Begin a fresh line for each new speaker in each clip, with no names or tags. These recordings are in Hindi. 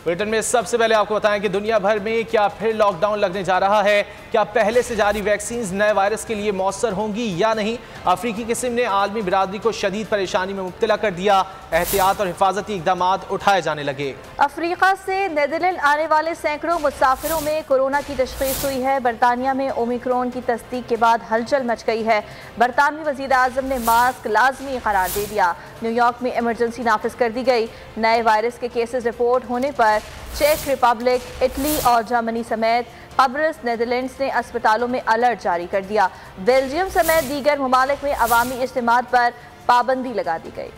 बुलेटिन में सबसे पहले आपको बताएं कि दुनिया भर में क्या फिर लॉकडाउन लगने जा रहा है। क्या पहले से जारी वैक्सीन नए वायरस के लिए मौसर होंगी या नहीं। अफ्रीकी किस्म ने आलमी बिरादरी को शदीद परेशानी में मुब्तला कर दिया। एहतियात और हिफाजती इकदाम उठाए जाने लगे।
अफ्रीका से नीदरलैंड आने वाले सैकड़ों मुसाफिरों में कोरोना की तशख़ीस हुई है। बरतानिया में ओमिक्रॉन की तस्दीक के बाद हलचल मच गई है। बरतानवी वज़ीर आज़म ने मास्क लाजमी करार दे दिया। न्यूयॉर्क में इमरजेंसी नाफिज कर दी गई। नए वायरस के केसेस रिपोर्ट होने पर चेक रिपब्लिक, इटली और जर्मनी समेत कब्रस नीदरलैंड्स ने अस्पतालों में अलर्ट जारी कर दिया। बेल्जियम समेत दीगर ममालिक में अवामी इज्तिमात पर पाबंदी लगा दी गई।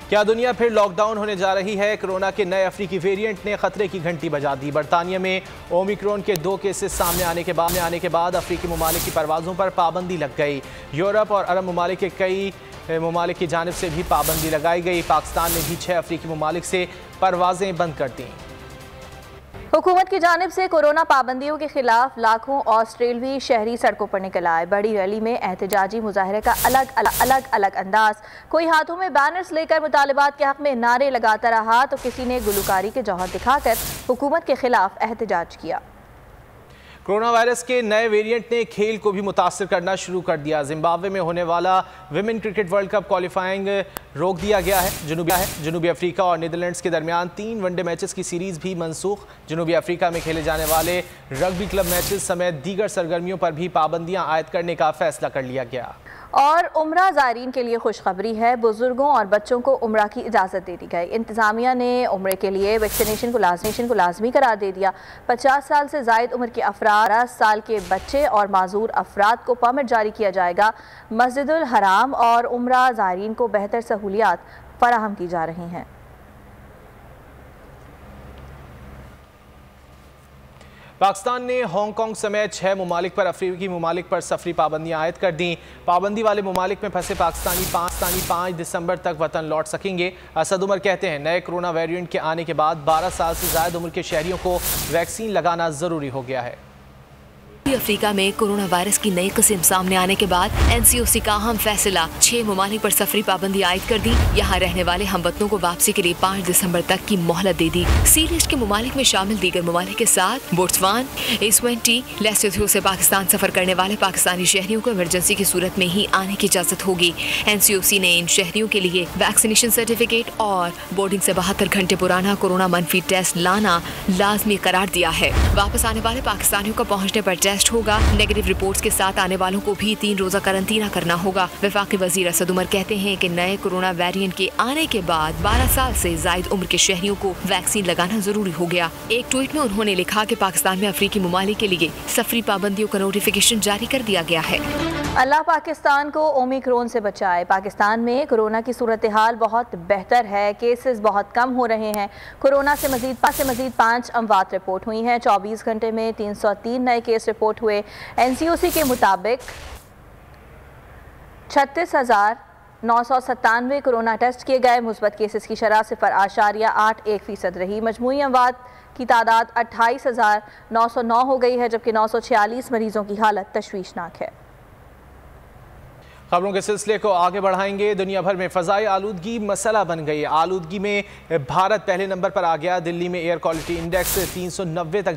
क्या दुनिया फिर लॉकडाउन होने जा रही है। कोरोना के नए अफ्रीकी वेरिएंट ने खतरे की घंटी बजा दी। बरतानिया में ओमिक्रॉन के 2 केसेस सामने आने के बाद अफ्रीकी ममालिक की परवाज़ों पर पाबंदी लग गई। यूरोप और अरब ममालिक के कई ममालिक की जानिब से भी पाबंदी लगाई गई। पाकिस्तान ने भी 6 अफ्रीकी ममालिक से परवाज़ें बंद कर दी।
हुकूमत की जानिब से कोरोना पाबंदियों के खिलाफ लाखों ऑस्ट्रेलवी शहरी सड़कों पर निकल आए। बड़ी रैली में एहतजाजी मुजाहरे का अलग अंदाज। कोई हाथों में बैनर्स लेकर मुतालिबात के हक में नारे लगाता रहा तो किसी ने गुलकारी के जौहर दिखाकर हुकूमत के खिलाफ एहतजाज किया।
कोरोना वायरस के नए वेरिएंट ने खेल को भी मुतासर करना शुरू कर दिया। जिम्बाब्वे में होने वाला women cricket world cup qualifying रोक दिया गया है। जनूबी अफ्रीका और नीदरलैंड्स के दरमियान 3 वनडे मैचेस की सीरीज भी मनसूख। जनूबी अफ्रीका में खेले जाने वाले रग्बी क्लब मैचेस समेत दीगर सरगर्मियों पर भी पाबंदियां आयद करने का फैसला कर लिया गया।
और उम्रा ज़ायरीन के लिए खुशखबरी है। बुजुर्गों और बच्चों को उम्रा की इजाज़त दे दी गई। इंतज़ामिया ने उम्रे के लिए वैक्सीनेशन को लाजमी करार दे दिया। 50 साल से ज़ायद उम्र के अफराद, 12 साल के बच्चे और माजूर अफराद को परमिट जारी किया जाएगा। मस्जिदुल हराम और उम्रा ज़ायरीन को बेहतर सहूलियात फराहम की जा रही हैं।
पाकिस्तान ने हांगकांग समेत 6 ममालिक पर अफ्रीकी ममालिक पर सफरी पाबंदियां आयद कर दी। पाबंदी वाले ममालिक में फंसे पाकिस्तानी 5 दिसंबर तक वतन लौट सकेंगे। असद उमर कहते हैं नए कोरोना वेरिएंट के आने के बाद 12 साल से ज़्यादा उम्र के शहरियों को वैक्सीन लगाना ज़रूरी हो गया है।
अफ्रीका में कोरोना वायरस की नई किस्म सामने आने के बाद NCOC का अहम फैसला 6 ममालिक पर सफरी पाबंदी आयद कर दी। यहाँ रहने वाले हमवतनों को वापसी के लिए 5 दिसंबर तक की मोहलत दे दी। सी लिस्ट के ममालिक में शामिल दीगर ममालिक के साथ बोट्सवान, एस्वाटिनी, लेसोथो से पाकिस्तान सफर करने वाले पाकिस्तानी शहरियों को इमरजेंसी की सूरत में ही आने की इजाजत होगी। NCOC ने इन शहरियों के लिए वैक्सीनेशन सर्टिफिकेट और बोर्डिंग से 72 घंटे पुराना कोरोना मनफी टेस्ट लाना लाजमी करार दिया है। वापस आने वाले पाकिस्तानियों को पहुँचने पर टेस्ट होगा। नेगेटिव रिपोर्ट्स के साथ आने वालों को भी 3 रोजा करंतना करना होगा। वफाकी वजीर असद उमर कहते हैं कि नए कोरोना वेरिएंट के आने के बाद 12 साल से जायद उम्र के शहरियों को वैक्सीन लगाना जरूरी हो गया। एक ट्वीट में उन्होंने लिखा कि पाकिस्तान में अफ्रीकी ममालिक के लिए सफरी पाबंदियों का नोटिफिकेशन जारी कर दिया गया है।
अल्लाह पाकिस्तान को ओमिक्रॉन से बचाए। पाकिस्तान में कोरोना की सूरत हाल बहुत बेहतर है। केसेस बहुत कम हो रहे हैं। कोरोना से मजीद 5 अमवात रिपोर्ट हुई हैं। 24 घंटे में 303 नए केस रिपोर्ट हुए। NCOC के मुताबिक 36,997 कोरोना टेस्ट किए गए। मुस्बत केसेस की शरह 0.81% रही। मजमूई अमवात की तादाद 28,909 हो गई है, जबकि 946 मरीजों की हालत तशवीशनाक है।
खबरों के सिलसिले को आगे बढ़ाएंगे। दुनिया भर में फ़ज़ाई आलूदगी मसला बन गई। आलूदगी में भारत पहले नंबर पर आ गया। दिल्ली में एयर क्वालिटी इंडेक्स 390 तक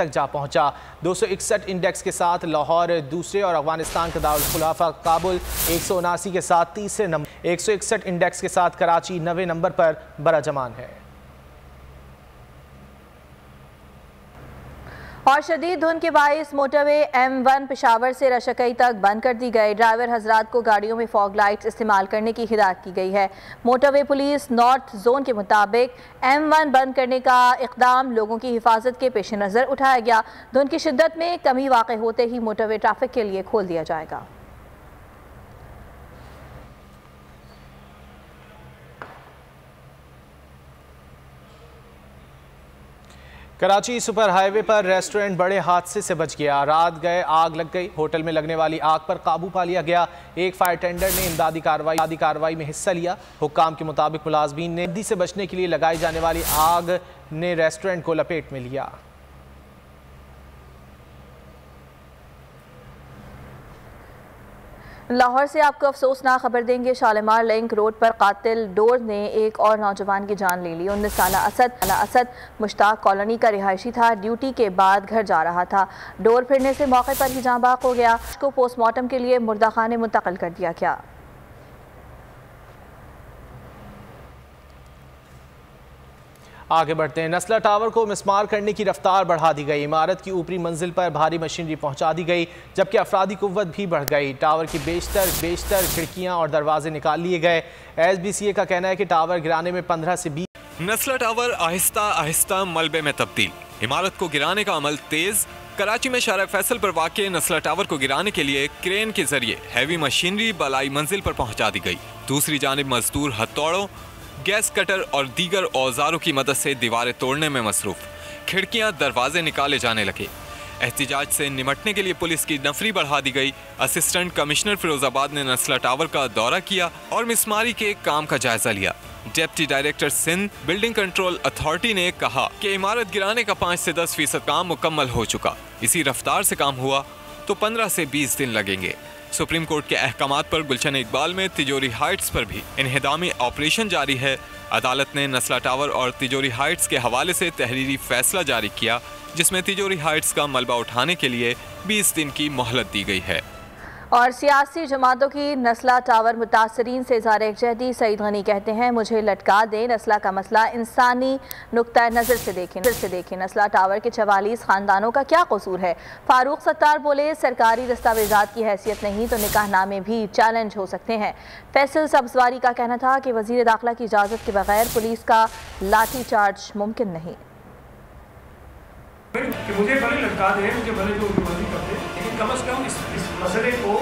जा पहुंचा। 261 इंडेक्स के साथ लाहौर दूसरे और अफगानिस्तान का दारुल खुलाफा काबुल 179 के साथ तीसरे नंबर। 161 इंडेक्स के साथ कराची 90 नंबर पर बराजमान है।
और शदीद धुंध के बाइस मोटरवे M1 पेशावर से रशकई तक बंद कर दी गई। ड्राइवर हजरात को गाड़ियों में फॉग लाइट्स इस्तेमाल करने की हिदायत की गई है। मोटरवे पुलिस नॉर्थ जोन के मुताबिक M1 बंद करने का इकदाम लोगों की हिफाजत के पेश नज़र उठाया गया। धुंध की शिद्दत में कमी वाक़ होते ही मोटरवे ट्रैफिक के लिए खोल दिया जाएगा।
कराची सुपर हाईवे पर रेस्टोरेंट बड़े हादसे से बच गया। रात गए आग लग गई। होटल में लगने वाली आग पर काबू पा लिया गया। एक फायर टेंडर ने इमदादी कार्रवाई में हिस्सा लिया। हुक्काम के मुताबिक मुलाजमीन ने आग से बचने के लिए लगाई जाने वाली आग ने रेस्टोरेंट को लपेट में लिया।
लाहौर से आपको अफसोसनाक खबर देंगे। शालीमार लिंक रोड पर कातिल डोर ने एक और नौजवान की जान ले ली। 19 साल असद मुश्ताक कॉलोनी का रिहायशी था। ड्यूटी के बाद घर जा रहा था। डोर फिरने से मौके पर ही जाँ बाक हो गया। उसको पोस्टमार्टम के लिए मुर्दा खाने मुंतकिल कर दिया गया।
आगे बढ़ते हैं। नस्ला टावर को मिसमार करने की रफ्तार बढ़ा दी गई। इमारत की ऊपरी मंजिल पर भारी मशीनरी पहुंचा दी गई, जबकि अफरादी कुव्वत भी बढ़ गई। टावर की बेशतर खिड़कियां और दरवाजे निकाल लिए गए। SBCA का कहना है कि टावर गिराने में 15 से 20।
नस्ला टावर आहिस्ता आहिस्ता मलबे में तब्दील। इमारत को गिराने का अमल तेज। कराची में शारा फैसल पर वाक़ नस्ला टावर को गिराने के लिए क्रेन के जरिए हैवी मशीनरी बलाई मंजिल पर पहुंचा दी गई। दूसरी जानिब मजदूर हथौड़ों, गैस कटर और दीगर औजारों की मदद से दीवारें तोड़ने में मसरूफ। खिड़कियां दरवाजे निकाले जाने लगे। एहतिजाज से निमटने के लिए पुलिस की नफरी बढ़ा दी गई। असिस्टेंट कमिश्नर फिरोजाबाद ने नस्ला टावर का दौरा किया और मिसमारी के काम का जायजा लिया। Deputy director Sindh building control authority ने कहा कि इमारत गिराने का 5 से 10% काम मुकम्मल हो चुका। इसी रफ्तार से काम हुआ तो 15 से 20 दिन लगेंगे। सुप्रीम कोर्ट के अहकामात पर गुलशन इकबाल में तिजोरी हाइट्स पर भी इन्हिदामी ऑपरेशन जारी है। अदालत ने नस्ला टावर और तिजोरी हाइट्स के हवाले से तहरीरी फैसला जारी किया, जिसमें तिजोरी हाइट्स का मलबा उठाने के लिए 20 दिन की मोहलत दी गई है।
और सियासी जमातों की नस्ला टावर मुतासरीन से इज़हार यकजहती। सईद गनी कहते हैं, मुझे लटका दें। नस्ला का मसला इंसानी नुक्ता नज़र से देखें। नस्ला टावर के 44 ख़ानदानों का क्या कसूर है? फारूक सत्तार बोले, सरकारी दस्तावेजात की हैसियत नहीं तो निकाहनामे भी चैलेंज हो सकते हैं। फैसल सब्जवारी का कहना था कि वज़ीर दाखिला की इजाज़त के बगैर पुलिस का लाठी चार्ज मुमकिन नहीं।
मुझे भले लटका दें, मुझे भले जो मर्जी कर दें, लेकिन कम से कम इस मसले को,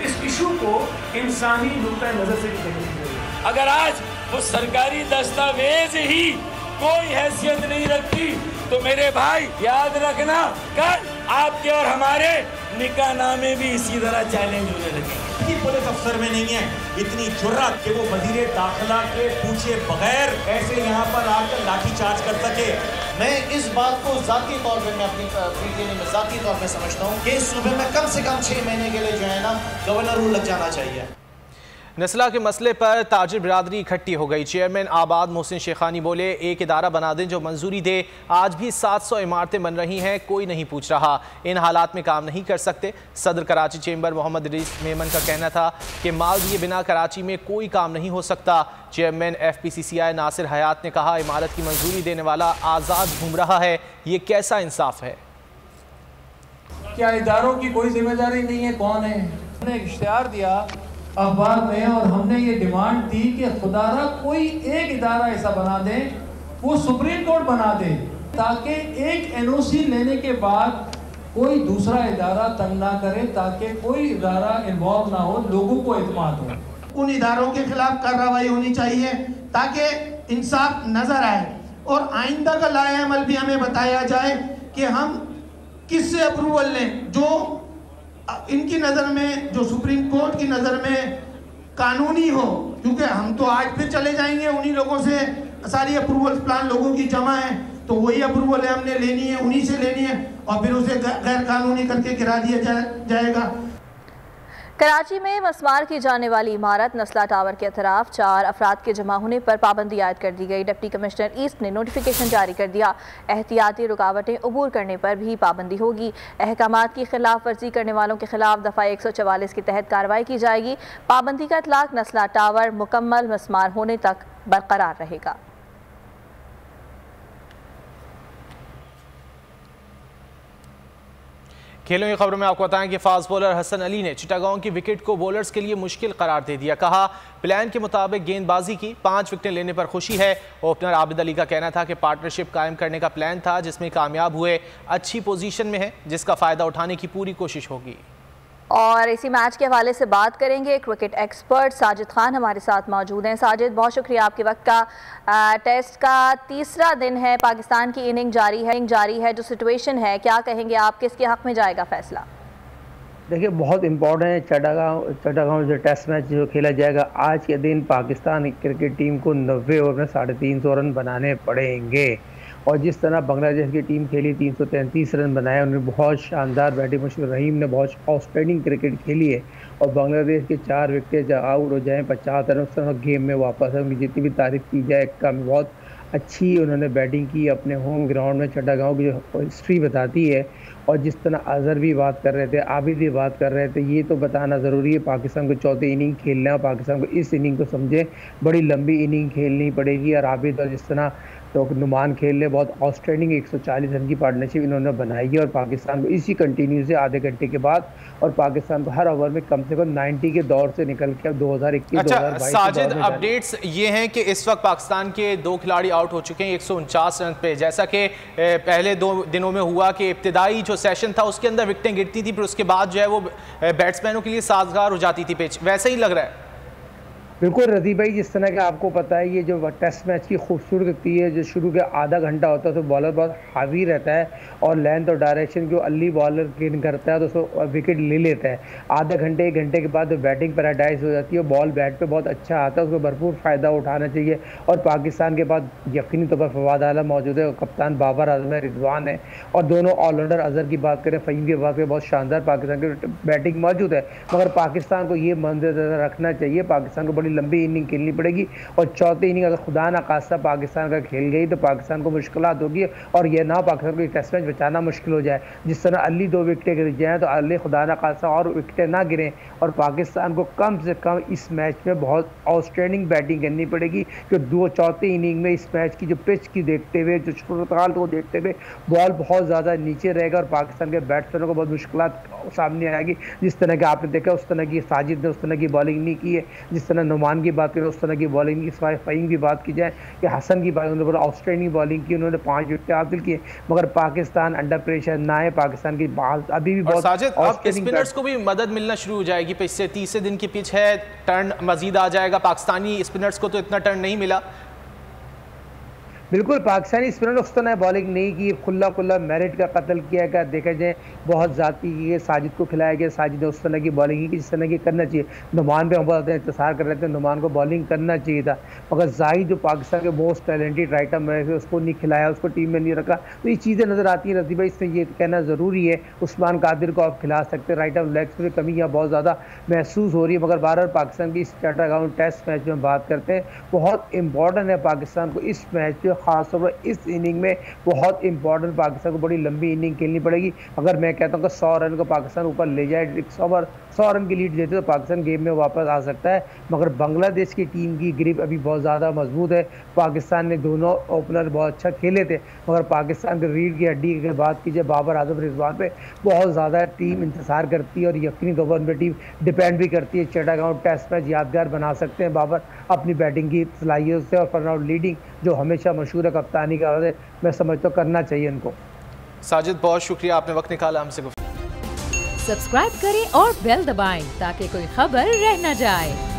इस इशू को इंसानी नुक्ता नज़र से देखना चाहिए।
अगर आज वो सरकारी दस्तावेज ही कोई हैसियत नहीं रखती तो मेरे भाई याद रखना, कल आपके और हमारे निकाहनामे भी इसी तरह चैलेंज होने लगे।
पुलिस अफसर में नहीं है इतनी जुर्रत कि वो वजीर दाखिला के पूछे बगैर ऐसे यहाँ पर आकर लाठी चार्ज कर सके।
मैं इस बात को जाती तौर पे, मैं अपनी पीटीए में जाती तौर पे समझता हूँ कि इस सूबे में कम से कम 6 महीने के लिए जो है ना गवर्नर रूल लग जाना चाहिए।
नस्ला के मसले पर ताजिर बिरादरी इकट्ठी हो गई। चेयरमैन आबाद मोहसिन शेखानी बोले, एक इदारा बना दें जो मंजूरी दे। आज भी 700 इमारतें बन रही हैं, कोई नहीं पूछ रहा। इन हालात में काम नहीं कर सकते। सदर कराची चेंबर मोहम्मद इदरीस मेमन का कहना था कि माल दिए बिना कराची में कोई काम नहीं हो सकता। चेयरमैन FPCCI नासिर हयात ने कहा, इमारत की मंजूरी देने वाला आज़ाद घूम रहा है, ये कैसा इंसाफ है?
क्या इदारों की कोई जिम्मेदारी नहीं है? कौन है? हमने एक इश्तिहार दिया अखबार में और हमने ये डिमांड दी कि खुदारा कोई एक इदारा ऐसा बना दे, वो सुप्रीम कोर्ट बना दे, ताकि एक NOC लेने के बाद कोई दूसरा इदारा तंग ना करे, ताकि कोई इदारा इन्वॉल्व ना हो, लोगों को एतमाद हो।
उन इदारों के खिलाफ कार्रवाई होनी चाहिए ताकि इंसाफ नजर आए और आइंदा का लाए अमल भी हमें बताया जाए कि हम किससे अप्रूवल लें, जो इनकी नज़र में, जो सुप्रीम कोर्ट की नज़र में कानूनी हो। क्योंकि हम तो आज फिर चले जाएंगे उन्हीं लोगों से, सारी अप्रूवल प्लान लोगों की जमा है, तो वही अप्रूवल है हमने लेनी है, उन्हीं से लेनी है और फिर उसे गैर कानूनी करके गिरा दिया जाएगा।
कराची में मस्मार की जाने वाली इमारत नस्ला टावर के अतराफ 4 अफराद के जमा होने पर पाबंदी आयद कर दी गई। डिप्टी कमिश्नर ईस्ट ने नोटिफिकेशन जारी कर दिया। एहतियाती रुकावटें अबूर करने पर भी पाबंदी होगी। अहकामात की खिलाफ वर्जी करने वालों के खिलाफ दफ़ा 144 के तहत कार्रवाई की जाएगी। पाबंदी का इतलाक नस्ला टावर मुकम्मल मस्मार होने तक बरकरार रहेगा।
खेलों की खबरों में आपको बताएं कि फास्ट बॉलर हसन अली ने चिटागांव की विकेट को बॉलर्स के लिए मुश्किल करार दे दिया। कहा, प्लान के मुताबिक गेंदबाजी की, 5 विकेटें लेने पर खुशी है। ओपनर आबिद अली का कहना था कि पार्टनरशिप कायम करने का प्लान था, जिसमें कामयाब हुए। अच्छी पोजीशन में है, जिसका फ़ायदा उठाने की पूरी कोशिश होगी।
और इसी मैच के हवाले से बात करेंगे। क्रिकेट एक्सपर्ट साजिद खान हमारे साथ मौजूद हैं। साजिद, बहुत शुक्रिया आपके वक्त का। टेस्ट का तीसरा दिन है, पाकिस्तान की इनिंग जारी है। जो सिचुएशन है, क्या कहेंगे आप, किसके हक में जाएगा फैसला?
देखिए, बहुत इम्पोर्टेंट है चट्टागांव जो टेस्ट मैच जो खेला जाएगा आज के दिन। पाकिस्तान क्रिकेट टीम को 90 ओवर में 350 रन बनाने पड़ेंगे और जिस तरह बांग्लादेश की टीम खेली, 333 रन बनाए, उन्होंने बहुत शानदार बैटिंग, मुश्किल रहीम ने बहुत आउटस्टैंडिंग क्रिकेट खेली है और बांग्लादेश के 4 विकेट आउट हो जाएँ 50 रन, उस तरह गेम में वापस है। उनकी जितनी भी तारीफ की जाए कम, बहुत अच्छी उन्होंने बैटिंग की अपने होम ग्राउंड में। चट्टागांव की जो हिस्ट्री बताती है, और जिस तरह अजहर भी बात कर रहे थे, आबिद भी बात कर रहे थे, ये तो बताना ज़रूरी है पाकिस्तान को चौथी इनिंग खेलना है। पाकिस्तान को इस इनिंग को समझे बड़ी लंबी इनिंग खेलनी पड़ेगी। और आबिद और जिस तरह तो नुमान खेल ले, बहुत आउटस्टैंडिंग 140 रन की पार्टनरशिप इन्होंने बनाई है और पाकिस्तान को इसी कंटिन्यू से आधे घंटे के बाद, और पाकिस्तान को हर ओवर में कम से कम 90 के दौर से निकल के अब 2021 2022
साजिद, अपडेट्स ये हैं कि इस वक्त पाकिस्तान के 2 खिलाड़ी आउट हो चुके हैं 149 रन पे। जैसा कि पहले 2 दिनों में हुआ कि इब्तिदाई जो सेशन था उसके अंदर विकेटें गिरती थी, फिर उसके बाद जो है वो बैट्समैनों के लिए साजगार हो जाती थी पिच, वैसे ही लग रहा है।
बिल्कुल रज़ी भाई, जिस तरह का आपको पता है ये जो टेस्ट मैच की खूबसूरती है, जो शुरू के आधा घंटा होता है तो बॉलर बहुत हावी रहता है और लेंथ और डायरेक्शन जो अली बॉलर गेन करता है तो उसको विकेट ले लेता है। आधे घंटे 1 घंटे के बाद बैटिंग पैराडाइज हो जाती है, बॉल बैट पे बहुत अच्छा आता है, उसको भरपूर फ़ायदा उठाना चाहिए। और पाकिस्तान के बाद यकीनी तौर पर फवाद आलम मौजूद है, कप्तान बाबर आजम है, रिजवान है, और दोनों ऑलराउंडर अजहर की बात करें, फ़हीम की बात करें, बहुत शानदार पाकिस्तान की बैटिंग मौजूद है। मगर पाकिस्तान को ये मंजर रखना चाहिए, पाकिस्तान को लंबी इनिंग खेलनी पड़ेगी और चौथी इनिंग अगर खुदा ना खास्ता पाकिस्तान का खेल गई तो पाकिस्तान को मुश्किलात होगी और यह ना पाकिस्तान को टेस्ट मैच बचाना मुश्किल हो जाए। जिस तरह अली 2 विकेटें गिर जाएँ तो अली खुदा ना खास्ता और विकेटें ना गिरें और पाकिस्तान को कम से कम इस मैच में बहुत आउटस्टैंडिंग बैटिंग करनी पड़ेगी, क्योंकि चौथी इनिंग में इस मैच की जो पिच की देखते हुए, जो सूरत को देखते हुए बॉल बहुत ज़्यादा नीचे रहेगा और पाकिस्तान के बैट्समैनों को बहुत मुश्किलात सामने आएगी। जिस तरह के आपने देखा उस तरह की साजिद ने उस तरह की बॉलिंग नहीं की है, जिस तरह नुमान की बात करें उस तरह की बॉलिंग की, फ़हीम की बात की जाए कि हसन की बात, उन्होंने आउटस्टैंडिंग बॉलिंग की, उन्होंने 5 विकेट हासिल किए। मगर पाकिस्तान अंडर प्रेशर ना है, पाकिस्तान की बाल अभी भी बहुत।
साजिद, अब स्पिनर्स को भी मदद मिलना शुरू हो जाएगी पिच से, 30 दिन की पिच है, टर्न मजीद आ जाएगा। पाकिस्तानी स्पिनर्स को तो इतना टर्न नहीं मिला।
बिल्कुल, पाकिस्तानी स्पिनर उस तरह बॉलिंग नहीं की, खुला मेरिट का कत्ल किया गया, देखा जाए बहुत ज़ाती की साजिद को खिलाया गया, साजिद ने उस तरह की बॉलिंग की जिस तरह की करना चाहिए। नुमान पे हम बहुत इंतजार कर रहे थे, नुमान को बॉलिंग करना चाहिए था, मगर जाहिद जो पाकिस्तान के मोस्ट टैलेंटेड राइटर में उसको नहीं खिलाया, उसको टीम में नहीं रखा। तो ये चीज़ें नज़र आती हैं रज़ी भाई, इसमें ये कहना ज़रूरी है उस्मान कादिर को आप खिला सकते हैं, राइट ऑफ लेग्स में कमी यहाँ बहुत ज़्यादा महसूस हो रही है। मगर बार पाकिस्तान की इस चट्टागांव टेस्ट मैच में बात करते हैं, बहुत इंपॉर्टेंट है पाकिस्तान को इस मैच में, खासतौर पर इस इनिंग में बहुत इंपॉर्टेंट, पाकिस्तान को बड़ी लंबी इनिंग खेलनी पड़ेगी। अगर मैं कहता हूँ कि 100 रन को पाकिस्तान ऊपर ले जाए, 100 रन की लीड देते तो पाकिस्तान गेम में वापस आ सकता है। मगर बांग्लादेश की टीम की ग्रिप अभी बहुत ज़्यादा मजबूत है। पाकिस्तान ने दोनों ओपनर बहुत अच्छा खेले थे, मगर पाकिस्तान के रीढ़ की हड्डी की बात कीजिए बाबर आजम रिजवान पे बहुत ज़्यादा टीम इंतजार करती है और यकीनी तौर पर टीम डिपेंड भी करती है। चट्टागांव टेस्ट मैच यादगार बना सकते हैं बाबर अपनी बैटिंग की सलाहियत से, और फॉरवर्ड लीडिंग जो हमेशा मशहूर है कप्तानी का, मैं समझता हूँ करना चाहिए इनको।
साजिद, बहुत शुक्रिया, आपने वक्त निकाला हमसे।
सब्सक्राइब करें और बेल दबाएं ताकि कोई खबर रह न जाए।